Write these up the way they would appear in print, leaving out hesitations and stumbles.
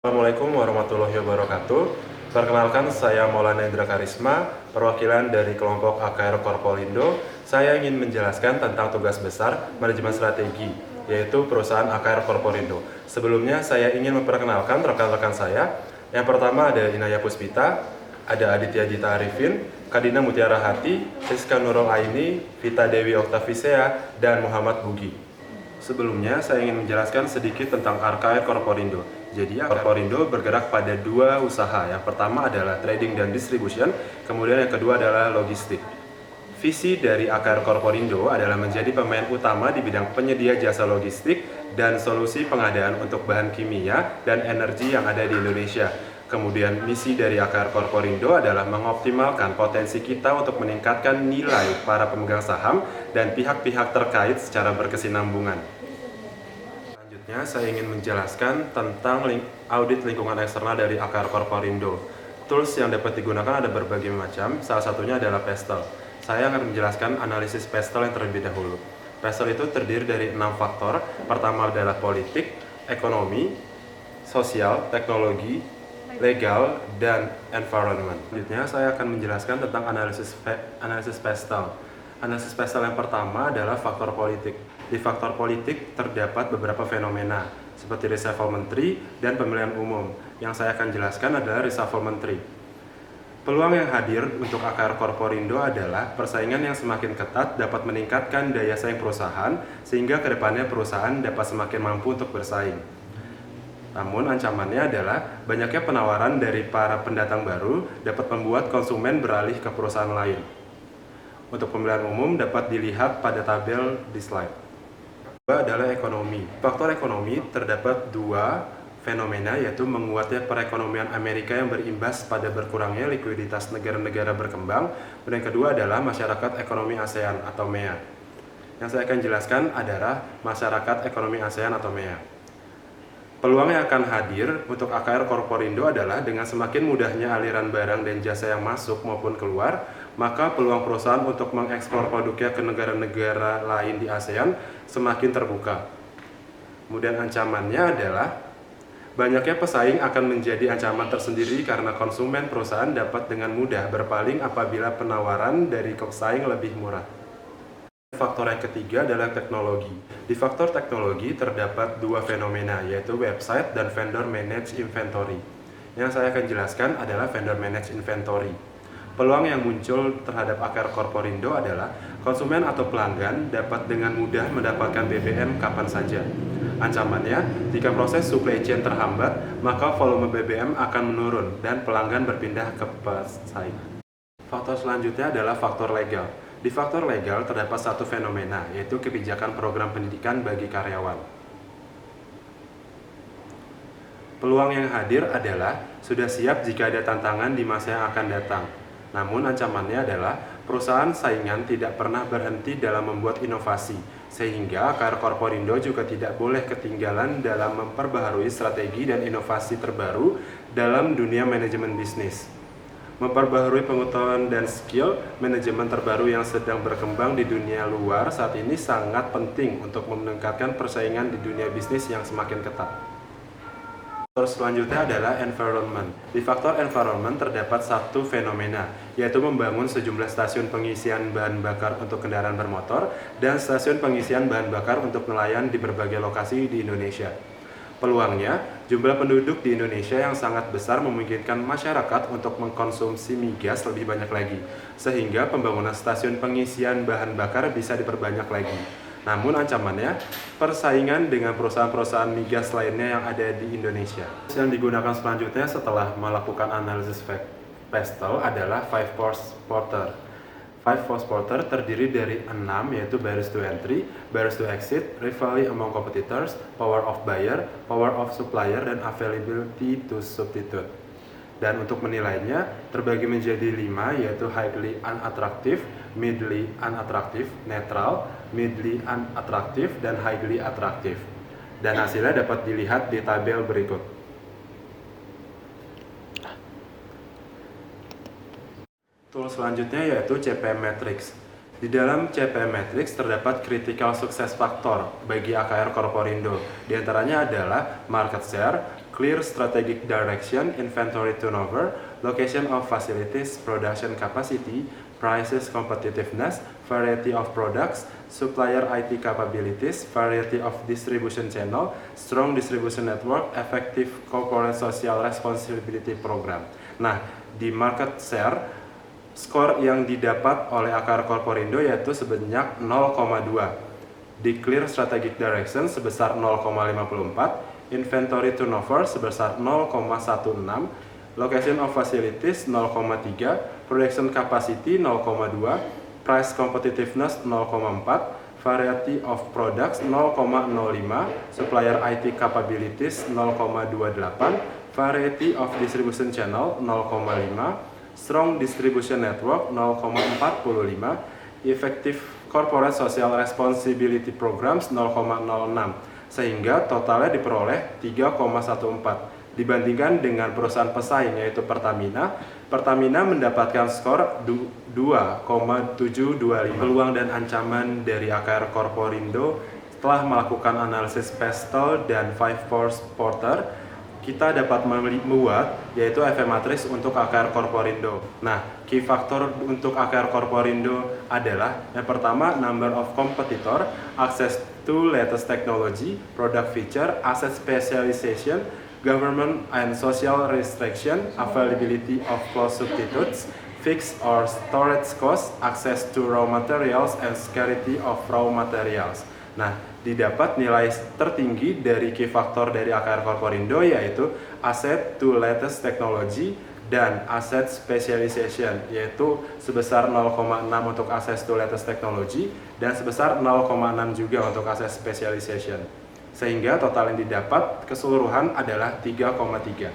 Assalamualaikum warahmatullahi wabarakatuh. Perkenalkan, saya Maulana Indra Karisma, perwakilan dari kelompok AKR Korporindo. Saya ingin menjelaskan tentang tugas besar manajemen strategi, yaitu perusahaan AKR Korporindo. Sebelumnya, saya ingin memperkenalkan rekan-rekan saya. Yang pertama ada Inaya Puspita, ada Aditya Dita Arifin, Kadina Mutiara Hati, Rizka Nurul Aini, Vita Dewi Oktavisea, dan Muhammad Bugi. Sebelumnya, saya ingin menjelaskan sedikit tentang AKR Korporindo. Jadi, Korporindo bergerak pada dua usaha. Yang pertama adalah trading dan distribution, kemudian yang kedua adalah logistik. Visi dari AKR Korporindo adalah menjadi pemain utama di bidang penyedia jasa logistik dan solusi pengadaan untuk bahan kimia dan energi yang ada di Indonesia. Kemudian misi dari AKR Korporindo adalah mengoptimalkan potensi kita untuk meningkatkan nilai para pemegang saham dan pihak-pihak terkait secara berkesinambungan. Selanjutnya, saya ingin menjelaskan tentang audit lingkungan eksternal dari AKR Korporindo. Tools yang dapat digunakan ada berbagai macam, salah satunya adalah Pestel. Saya akan menjelaskan analisis Pestel yang terlebih dahulu. Pestel itu terdiri dari 6 faktor. Pertama adalah politik, ekonomi, sosial, teknologi, legal, dan environment. Selanjutnya, saya akan menjelaskan tentang analisis Pestel. Analisis Pestel yang pertama adalah faktor politik. Di faktor politik terdapat beberapa fenomena, seperti reshuffle menteri dan pemilihan umum. Yang saya akan jelaskan adalah reshuffle menteri. Peluang yang hadir untuk AKR Korporindo adalah persaingan yang semakin ketat dapat meningkatkan daya saing perusahaan, sehingga kedepannya perusahaan dapat semakin mampu untuk bersaing. Namun ancamannya adalah banyaknya penawaran dari para pendatang baru dapat membuat konsumen beralih ke perusahaan lain. Untuk pemilihan umum dapat dilihat pada tabel di slide. Kedua adalah ekonomi. Faktor ekonomi terdapat dua fenomena, yaitu menguatnya perekonomian Amerika yang berimbas pada berkurangnya likuiditas negara-negara berkembang, dan yang kedua adalah masyarakat ekonomi ASEAN atau MEA. Yang saya akan jelaskan adalah masyarakat ekonomi ASEAN atau MEA. Peluang yang akan hadir untuk AKR Korporindo adalah dengan semakin mudahnya aliran barang dan jasa yang masuk maupun keluar, maka peluang perusahaan untuk mengekspor produknya ke negara-negara lain di ASEAN semakin terbuka. Kemudian ancamannya adalah banyaknya pesaing akan menjadi ancaman tersendiri karena konsumen perusahaan dapat dengan mudah berpaling apabila penawaran dari pesaing lebih murah. Faktor yang ketiga adalah teknologi. Di faktor teknologi terdapat dua fenomena, yaitu website dan vendor managed inventory. Yang saya akan jelaskan adalah vendor managed inventory. Peluang yang muncul terhadap AKR Korporindo adalah konsumen atau pelanggan dapat dengan mudah mendapatkan BBM kapan saja. Ancamannya, jika proses supply chain terhambat, maka volume BBM akan menurun dan pelanggan berpindah ke pesaing. Faktor selanjutnya adalah faktor legal. Di faktor legal terdapat satu fenomena, yaitu kebijakan program pendidikan bagi karyawan. Peluang yang hadir adalah sudah siap jika ada tantangan di masa yang akan datang. Namun ancamannya adalah perusahaan saingan tidak pernah berhenti dalam membuat inovasi, sehingga AKR Korporindo juga tidak boleh ketinggalan dalam memperbaharui strategi dan inovasi terbaru dalam dunia manajemen bisnis. Memperbaharui pengetahuan dan skill manajemen terbaru yang sedang berkembang di dunia luar saat ini sangat penting untuk meningkatkan persaingan di dunia bisnis yang semakin ketat. Faktor selanjutnya adalah environment. Di faktor environment terdapat satu fenomena, yaitu membangun sejumlah stasiun pengisian bahan bakar untuk kendaraan bermotor dan stasiun pengisian bahan bakar untuk nelayan di berbagai lokasi di Indonesia. Peluangnya, jumlah penduduk di Indonesia yang sangat besar memungkinkan masyarakat untuk mengkonsumsi migas lebih banyak lagi, sehingga pembangunan stasiun pengisian bahan bakar bisa diperbanyak lagi. Namun ancamannya, persaingan dengan perusahaan-perusahaan migas lainnya yang ada di Indonesia. Yang digunakan selanjutnya setelah melakukan analisis Pestel adalah 5 force porter. 5 force porter terdiri dari 6, yaitu barriers to entry, barriers to exit, rivalry among competitors, power of buyer, power of supplier, dan availability to substitute. Dan untuk menilainya terbagi menjadi 5, yaitu highly unattractive, mildly unattractive, neutral, mildly unattractive, dan highly attractive. Dan hasilnya dapat dilihat di tabel berikut. Tool selanjutnya yaitu CPM Matrix. Di dalam CPM Matrix terdapat critical success factor bagi AKR Korporindo. Di antaranya adalah market share, clear strategic direction, inventory turnover, location of facilities, production capacity, prices competitiveness, variety of products, supplier IT capabilities, variety of distribution channel, strong distribution network, effective corporate social responsibility program. Nah, di market share, skor yang didapat oleh AKR Korporindo yaitu sebanyak 0,2. Di clear strategic direction sebesar 0,54, inventory turnover sebesar 0,16, location of facilities 0,3, production capacity 0,2, price competitiveness 0,4, variety of products 0,05, supplier IT capabilities 0,28, variety of distribution channel 0,5, strong distribution network 0,45, effective corporate social responsibility programs 0,06, sehingga totalnya diperoleh 3,14. Dibandingkan dengan perusahaan pesaing yaitu Pertamina, Pertamina mendapatkan skor 2,725. Peluang dan ancaman dari AKR Korporindo setelah melakukan analisis Pestel dan 5-Force Porter, kita dapat membuat yaitu EV matrix untuk AKR Korporindo. Nah, key factor untuk AKR Korporindo adalah yang pertama, number of competitor, access to latest technology, product feature, asset specialization, government and social restriction, availability of close substitutes, fixed or storage cost, access to raw materials, and scarcity of raw materials. Nah, didapat nilai tertinggi dari key factor dari AKR Korporindo yaitu asset to latest technology dan asset specialization, yaitu sebesar 0,6 untuk access to latest technology dan sebesar 0,6 juga untuk asset specialization. Sehingga total yang didapat keseluruhan adalah 3,3.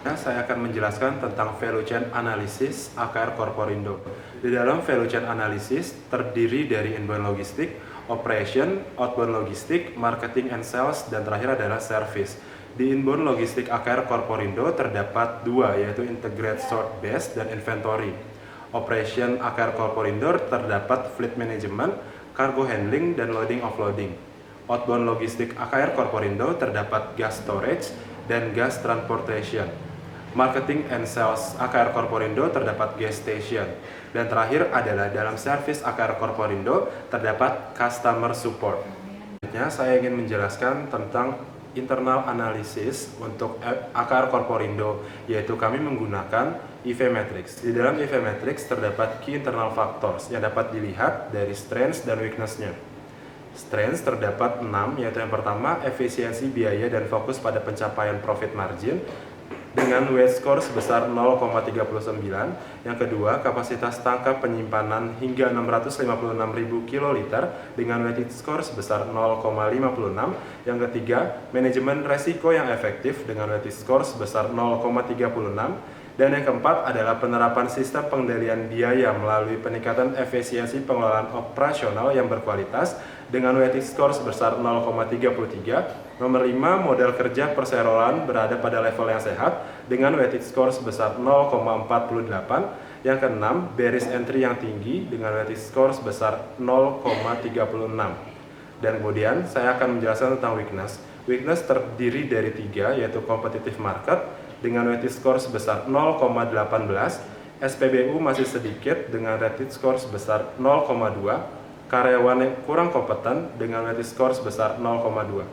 Nah, saya akan menjelaskan tentang value chain analysis AKR Korporindo. Di dalam value chain analysis terdiri dari inbound logistik, operation, outbound logistik, marketing and sales, dan terakhir adalah service. Di inbound logistik AKR Korporindo terdapat dua, yaitu integrate sort base dan inventory. Operation AKR Korporindo terdapat fleet management, cargo handling, dan loading offloading. Outbound logistik AKR Korporindo terdapat gas storage dan gas transportation. Marketing and sales AKR Korporindo terdapat gas station. Dan terakhir adalah dalam service AKR Korporindo terdapat customer support. Selanjutnya saya ingin menjelaskan tentang internal analysis untuk AKR Korporindo, yaitu kami menggunakan EV Matrix. Di dalam EV Matrix terdapat key internal factors yang dapat dilihat dari strengths dan weakness-nya. Strengths terdapat 6, yaitu yang pertama, efisiensi biaya dan fokus pada pencapaian profit margin dengan weight score sebesar 0,39. Yang kedua, kapasitas tangkap penyimpanan hingga 656.000 kiloliter dengan weighted score sebesar 0,56. Yang ketiga, manajemen resiko yang efektif dengan weighted score sebesar 0,36. Dan yang keempat adalah penerapan sistem pengendalian biaya melalui peningkatan efisiensi pengelolaan operasional yang berkualitas dengan weighted score sebesar 0,33. Nomor 5, model kerja perseroan berada pada level yang sehat dengan weighted score sebesar 0,48. Yang keenam, barriers entry yang tinggi dengan weighted score sebesar 0,36. Dan kemudian saya akan menjelaskan tentang weakness. Weakness terdiri dari 3, yaitu competitive market dengan weighted score sebesar 0,18, SPBU masih sedikit dengan weighted score sebesar 0,2, karyawan yang kurang kompeten dengan weighted score sebesar 0,2.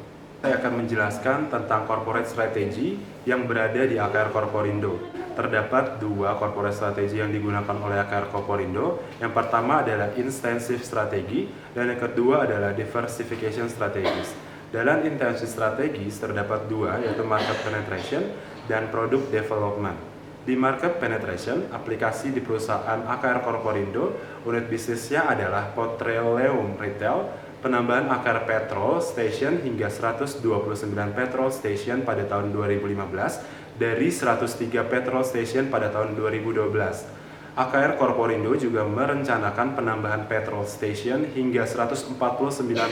Saya akan menjelaskan tentang corporate strategy yang berada di AKR Korporindo. Terdapat 2 corporate strategy yang digunakan oleh AKR Korporindo. Yang pertama adalah intensive strategy dan yang kedua adalah diversification strategies. Dalam intensive strategies terdapat 2, yaitu market penetration dan product development. Di market penetration, aplikasi di perusahaan AKR Korporindo, unit bisnisnya adalah petroleum retail, penambahan AKR petrol station hingga 129 petrol station pada tahun 2015 dari 103 petrol station pada tahun 2012. AKR Korporindo juga merencanakan penambahan petrol station hingga 149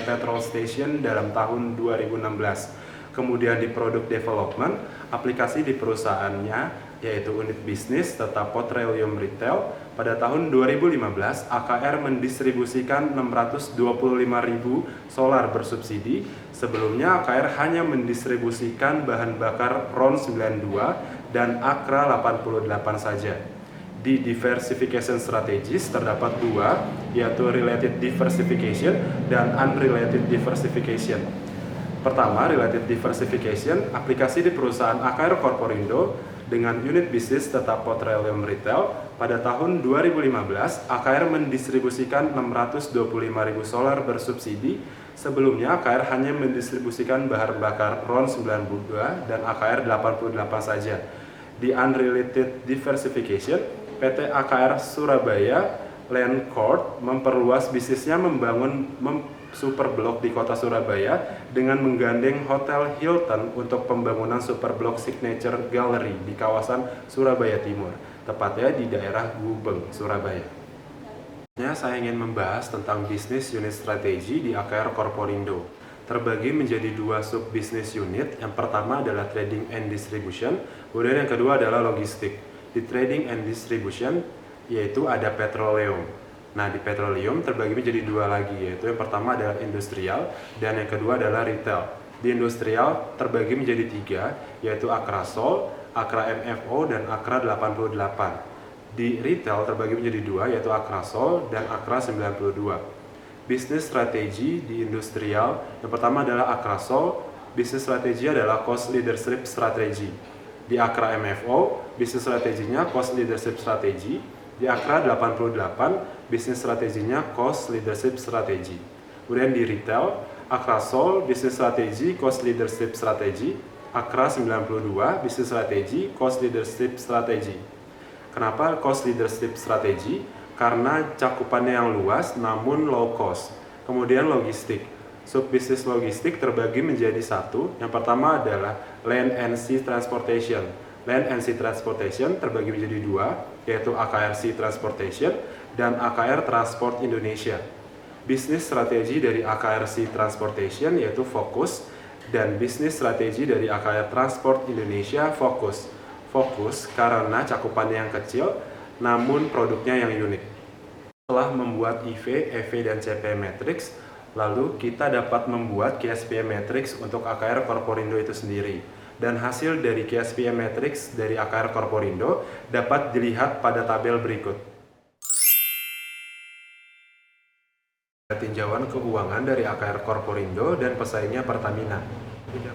petrol station dalam tahun 2016. Kemudian di product development, aplikasi di perusahaannya yaitu unit bisnis tetap Petroleum Retail. Pada tahun 2015, AKR mendistribusikan 625.000 solar bersubsidi. Sebelumnya AKR hanya mendistribusikan bahan bakar RON 92 dan Akra 88 saja. Di diversification strategies terdapat dua, yaitu related diversification dan unrelated diversification. Pertama, related diversification, aplikasi di perusahaan AKR Korporindo dengan unit bisnis tetap Petroleum Retail. Pada tahun 2015, AKR mendistribusikan 625.000 solar bersubsidi. Sebelumnya, AKR hanya mendistribusikan bahan bakar RON 92 dan AKR 88 saja. Di unrelated diversification, PT AKR Surabaya Land Court memperluas bisnisnya membangun superblok di kota Surabaya dengan menggandeng Hotel Hilton untuk pembangunan superblok Signature Gallery di kawasan Surabaya Timur, tepatnya di daerah Gubeng, Surabaya. Saya ingin membahas tentang bisnis unit strategi di AKR Korporindo. Terbagi menjadi dua sub bisnis unit. Yang pertama adalah trading and distribution, kemudian yang kedua adalah logistik. Di trading and distribution yaitu ada petroleum. Nah, di petroleum terbagi menjadi dua lagi, yaitu yang pertama adalah industrial dan yang kedua adalah retail. Di industrial terbagi menjadi tiga, yaitu Akra Sol, Akra MFO, dan Akra 88. Di retail terbagi menjadi dua, yaitu Akra Sol dan Akra 92. Bisnis strategi di industrial, yang pertama adalah Akra Sol, bisnis strategi adalah cost leadership strategy. Di Akra MFO, bisnis strateginya cost leadership strategy. Di Akra 88, bisnis strateginya cost leadership strategy. Kemudian di retail, Akra Sol, bisnis strategi cost leadership strategy. Akra 92, bisnis strategi cost leadership strategy. Kenapa cost leadership strategy? Karena cakupannya yang luas namun low cost. Kemudian logistik. Subbisnis logistik terbagi menjadi satu. Yang pertama adalah Land and Sea Transportation. Land and Sea Transportation terbagi menjadi dua, yaitu AKR Sea Transportation dan AKR Transport Indonesia. Bisnis strategi dari AKR Sea Transportation yaitu Fokus, dan bisnis strategi dari AKR Transport Indonesia Fokus. Fokus karena cakupannya yang kecil, namun produknya yang unik. Setelah membuat IV, EV, dan CP Matrix, lalu kita dapat membuat KSPM Matrix untuk AKR Korporindo itu sendiri. Dan hasil dari KSPM Matrix dari AKR Korporindo dapat dilihat pada tabel berikut. Tinjauan keuangan dari AKR Korporindo dan pesaingnya Pertamina.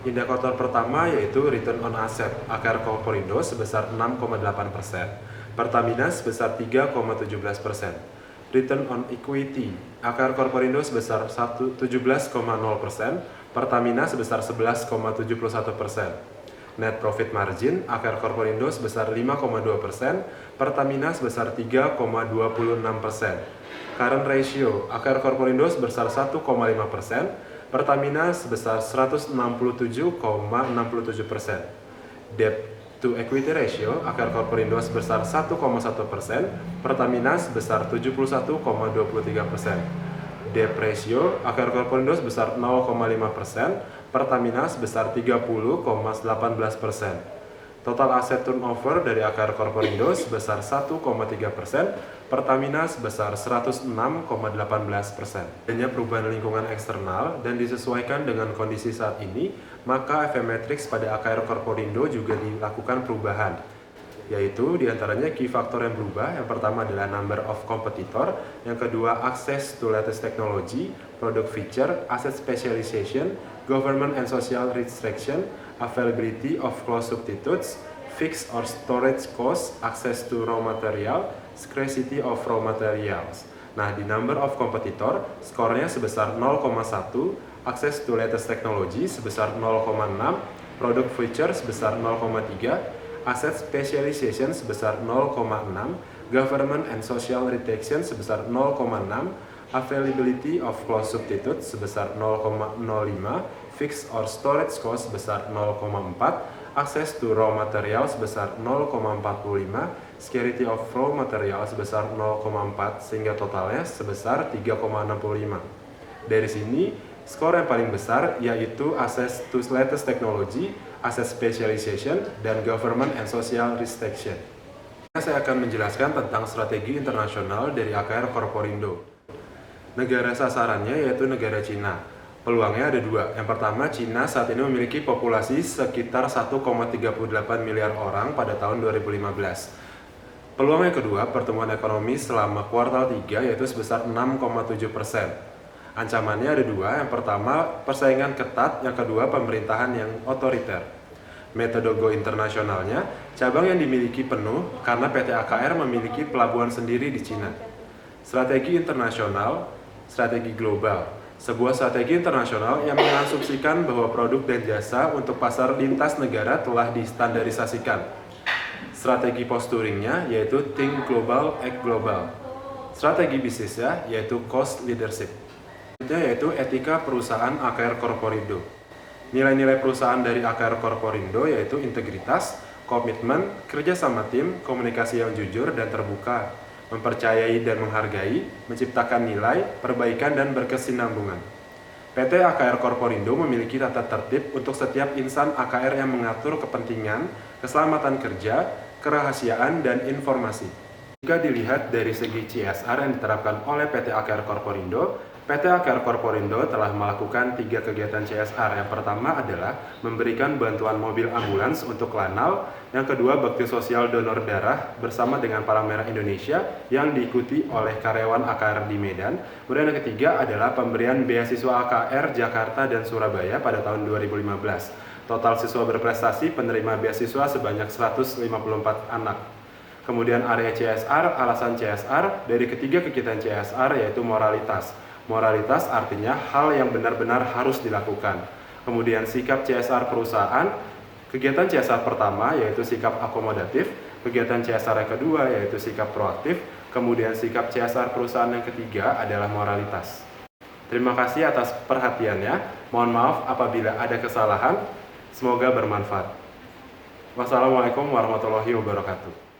Indikator pertama yaitu Return on Asset AKR Korporindo sebesar 6,8%, Pertamina sebesar 3,17%. Return on Equity AKR Korporindo sebesar 17,0%, Pertamina sebesar 11,71%. Net Profit Margin AKR Korporindo sebesar 5,2%, Pertamina sebesar 3,26%. Current Ratio AKR Korporindo sebesar 1,5%, Pertamina sebesar 167,67%. Debt to Equity Ratio AKR Korporindo sebesar 1,1%, Pertamina sebesar 71,23%. Debt ratio AKR Korporindo sebesar 0,5%, Pertamina sebesar 30,18%. Total aset turnover dari AKR Korporindo sebesar 1,3%, Pertamina sebesar 106,18%. Adanya perubahan lingkungan eksternal dan disesuaikan dengan kondisi saat ini, maka FM Matrix pada AKR Korporindo juga dilakukan perubahan, yaitu diantaranya key factor yang berubah. Yang pertama adalah number of competitor, yang kedua access to latest technology, product feature, asset specialization, government and social restriction, availability of close substitutes, fixed or storage cost, access to raw material, scarcity of raw materials. Nah, di number of competitor, skornya sebesar 0,1, access to latest technology sebesar 0,6, product feature sebesar 0,3, Asset Specialization sebesar 0,6, Government and Social Restriction sebesar 0,6, Availability of Close Substitute sebesar 0,05, Fixed or Storage Cost sebesar 0,4, Access to Raw Material sebesar 0,45, Scarcity of Raw Material sebesar 0,4, sehingga totalnya sebesar 3,65. Dari sini, skor yang paling besar yaitu Access to Latest Technology asset specialization, dan government and social restriction. Saya akan menjelaskan tentang strategi internasional dari AKR Korporindo. Negara sasarannya yaitu negara Cina. Peluangnya ada dua. Yang pertama, Cina saat ini memiliki populasi sekitar 1,38 miliar orang pada tahun 2015. Peluang yang kedua, pertumbuhan ekonomi selama kuartal 3 yaitu sebesar 6,7%. Ancamannya ada dua, yang pertama persaingan ketat, yang kedua pemerintahan yang otoriter. Metode go internasionalnya, cabang yang dimiliki penuh karena PT AKR memiliki pelabuhan sendiri di Cina. Strategi internasional, strategi global. Sebuah strategi internasional yang mengasumsikan bahwa produk dan jasa untuk pasar lintas negara telah distandarisasikan. Strategi posturingnya yaitu think global, act global. Strategi bisnisnya yaitu cost leadership. Yaitu etika perusahaan AKR Korporindo. Nilai-nilai perusahaan dari AKR Korporindo yaitu integritas, komitmen, kerja sama tim, komunikasi yang jujur dan terbuka, mempercayai dan menghargai, menciptakan nilai, perbaikan dan berkesinambungan. PT AKR Korporindo memiliki tata tertib untuk setiap insan AKR yang mengatur kepentingan, keselamatan kerja, kerahasiaan, dan informasi. Jika dilihat dari segi CSR yang diterapkan oleh PT AKR Korporindo, PT AKR Korporindo telah melakukan 3 kegiatan CSR. Yang pertama adalah memberikan bantuan mobil ambulans untuk Lanal, yang kedua bakti sosial donor darah bersama dengan Palang Merah Indonesia yang diikuti oleh karyawan AKR di Medan. Kemudian yang ketiga adalah pemberian beasiswa AKR Jakarta dan Surabaya pada tahun 2015. Total siswa berprestasi penerima beasiswa sebanyak 154 anak. Kemudian area CSR, alasan CSR, dari ketiga kegiatan CSR yaitu moralitas. Moralitas artinya hal yang benar-benar harus dilakukan. Kemudian sikap CSR perusahaan, kegiatan CSR pertama yaitu sikap akomodatif, kegiatan CSR yang kedua yaitu sikap proaktif, kemudian sikap CSR perusahaan yang ketiga adalah moralitas. Terima kasih atas perhatiannya. Mohon maaf apabila ada kesalahan. Semoga bermanfaat. Wassalamualaikum warahmatullahi wabarakatuh.